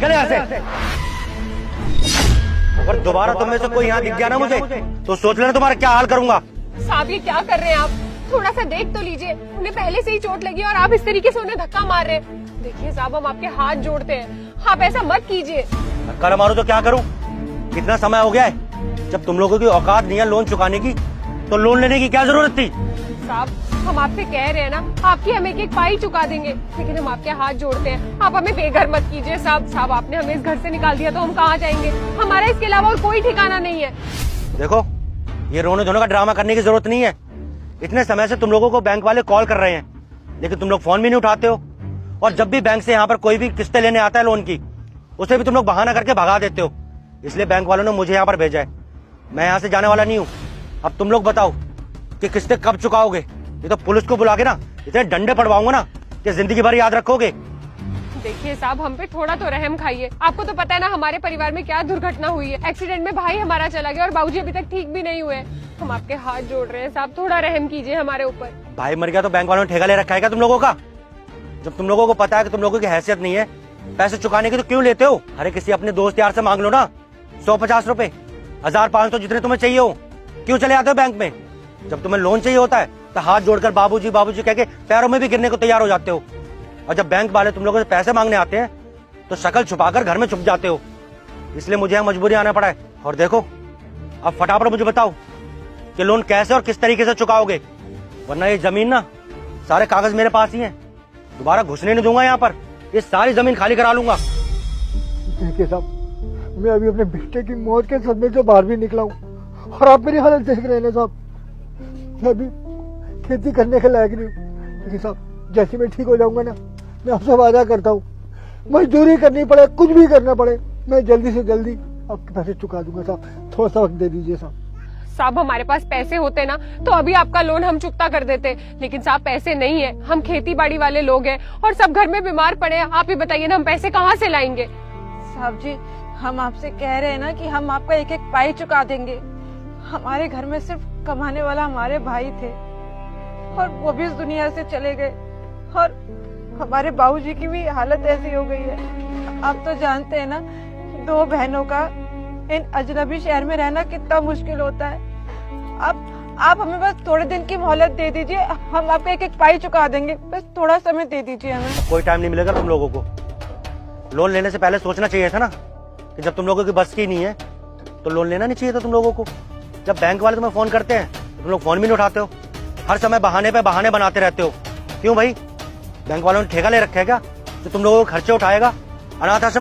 निकल यहाँ से। अगर दोबारा तुम में से कोई यहाँ दिख गया ना मुझे तो सोच लेना तुम्हारा क्या हाल करूंगा। साहब ये क्या कर रहे हैं आप? थोड़ा सा देख तो लीजिए, उन्हें पहले से ही चोट लगी और आप इस तरीके से उन्हें धक्का मार रहे हैं। देखिए साहब, हम आपके हाथ जोड़ते हैं, आप ऐसा मत कीजिए। धक्का मारू तो क्या करूं? कितना समय हो गया है, जब तुम लोगों की औकात नहीं है लोन चुकाने की तो लोन लेने की क्या जरूरत थी? साहब हम आपसे कह रहे हैं ना, आपकी हम एक एक पाई चुका देंगे, लेकिन हम आपके हाथ जोड़ते हैं, आप हमें बेघर मत कीजिए साहब। साहब आपने हमें इस घर से निकाल दिया तो हम कहाँ जाएंगे? हमारा इसके अलावा और कोई ठिकाना नहीं है। देखो, ये रोने धोने का ड्रामा करने की जरूरत नहीं है। इतने समय से तुम लोगों को बैंक वाले कॉल कर रहे हैं, लेकिन तुम लोग फोन भी नहीं उठाते हो। और जब भी बैंक से यहाँ पर कोई भी किस्तें लेने आता है लोन की, उसे भी तुम लोग बहाना करके भगा देते हो। इसलिए बैंक वालों ने मुझे यहाँ पर भेजा है। मैं यहाँ से जाने वाला नहीं हूँ। अब तुम लोग बताओ कि किस्तें कब चुकाओगे? ये तो पुलिस को बुला के ना इतने डंडे पड़वाऊंगा ना कि जिंदगी भर याद रखोगे। देखिए साहब, हम पे थोड़ा तो रहम खाइए। आपको तो पता है ना हमारे परिवार में क्या दुर्घटना हुई है। एक्सीडेंट में भाई हमारा चला गया और बाबूजी अभी तक ठीक भी नहीं हुए। हम आपके हाथ जोड़ रहे हैं साहब, थोड़ा रहम कीजिए हमारे ऊपर। भाई मर गया तो बैंक वालों ने ठेका ले रखा है क्या तुम लोगों का? जब तुम लोगों को पता है कि तुम लोगों की हैसियत नहीं है पैसे चुकाने की तो क्यों लेते हो? अरे किसी अपने दोस्त यार से मांग लो ना, 150 रुपए, 1500 जितने तुम्हें चाहिए हो। क्यों चले आते हो बैंक में? जब तुम्हें लोन चाहिए होता है तो हाथ जोड़कर बाबूजी बाबूजी कह के पैरों में भी गिरने को तैयार हो जाते हो। और जब बैंक वाले तुम लोगों से पैसे मांगने आते हैं तो शक्ल छुपाकर घर में छुप जाते हो। इसलिए मुझे यहाँ मजबूरी आना पड़ा है। और देखो, अब फटाफट मुझे बताओ कि लोन कैसे और किस तरीके से चुकाओगे, वरना ये जमीन ना, सारे कागज मेरे पास ही हैं, दोबारा घुसने नहीं दूंगा यहाँ पर। ये सारी जमीन खाली करा लूंगा। देखिए साहब, मैं अभी अपने बेटे की मौत के सदमे से बाहर भी निकला हूँ और आप मेरी हालत देख रहे हैं ना साहब। मैं अभी खेती करने के लायक नहीं हूँ, लेकिन साहब जैसे मैं ठीक हो जाऊंगा ना, मैं आपसे वादा करता हूँ, मजदूरी करनी पड़े, कुछ भी करना पड़े, मैं जल्दी से जल्दी आपके पैसे चुका दूंगा साहब। थोड़ा सा वक्त दे दीजिए साहब। साहब हमारे पास पैसे होते ना तो अभी आपका लोन हम चुकता कर देते, लेकिन साहब पैसे नहीं है। हम खेती बाड़ी वाले लोग हैं और सब घर में बीमार पड़े हैं। आप ही बताइए ना, हम पैसे कहाँ से लाएंगे? साहब जी, हम आपसे कह रहे हैं ना कि हम आपका एक एक पाई चुका देंगे। हमारे घर में सिर्फ कमाने वाला हमारे भाई थे और वो भी इस दुनिया से चले गए और हमारे बाबूजी की भी हालत ऐसी हो गई है। आप तो जानते हैं ना, दो बहनों का इन अजनबी शहर में रहना कितना मुश्किल होता है। आप हमें बस थोड़े दिन की मोहलत दे दीजिए, हम आपका एक एक पाई चुका देंगे। बस थोड़ा समय दे दीजिए हमें। कोई टाइम नहीं मिलेगा तुम लोगों को। लोन लेने से पहले सोचना चाहिए था ना कि जब तुम लोगों की बस की नहीं है तो लोन लेना नहीं चाहिए था तुम लोगों को। जब बैंक वाले तुम्हें फोन करते हैं तो तुम लोग फोन भी नहीं उठाते हो, हर समय बहाने पे बहाने बनाते रहते हो। क्यों भाई? बैंक वालों ने ठेका ले रखा है क्या जो तुम लोगों को खर्चे उठाएगा? अनाथ आश्रम